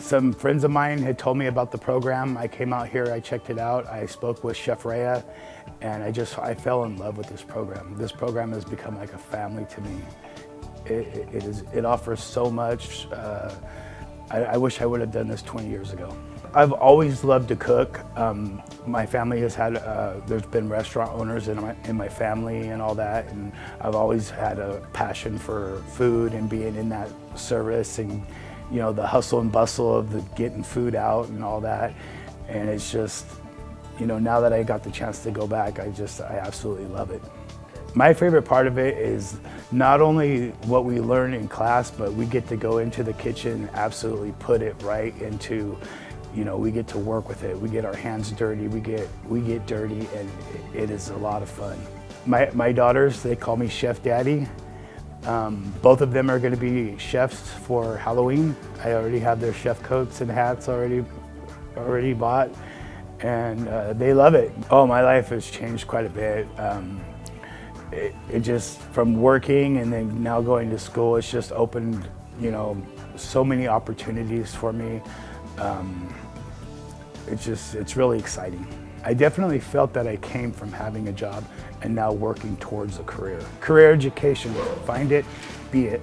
Some friends of mine had told me about the program. I came out here, I checked it out. I spoke with Chef Raya, and I fell in love with this program. This program has become like a family to me. It offers so much. I wish I would have done this 20 years ago. I've always loved to cook. My family has had, there's been restaurant owners in my family and all that, and I've always had a passion for food and being in that service and the hustle and bustle of the getting food out and all that. And it's just, now that I got the chance to go back, I absolutely love it. My favorite part of it is not only what we learn in class, but we get to go into the kitchen and absolutely put it right into, we get to work with it. We get our hands dirty, we get dirty, and it is a lot of fun. My daughters, they call me Chef Daddy. Both of them are going to be chefs for Halloween. I already have their chef coats and hats already bought, and they love it. Oh, my life has changed quite a bit. It just, from working and then now going to school, it's just opened, so many opportunities for me. It's really exciting. I definitely felt that I came from having a job and now working towards a career. Career education, find it, be it.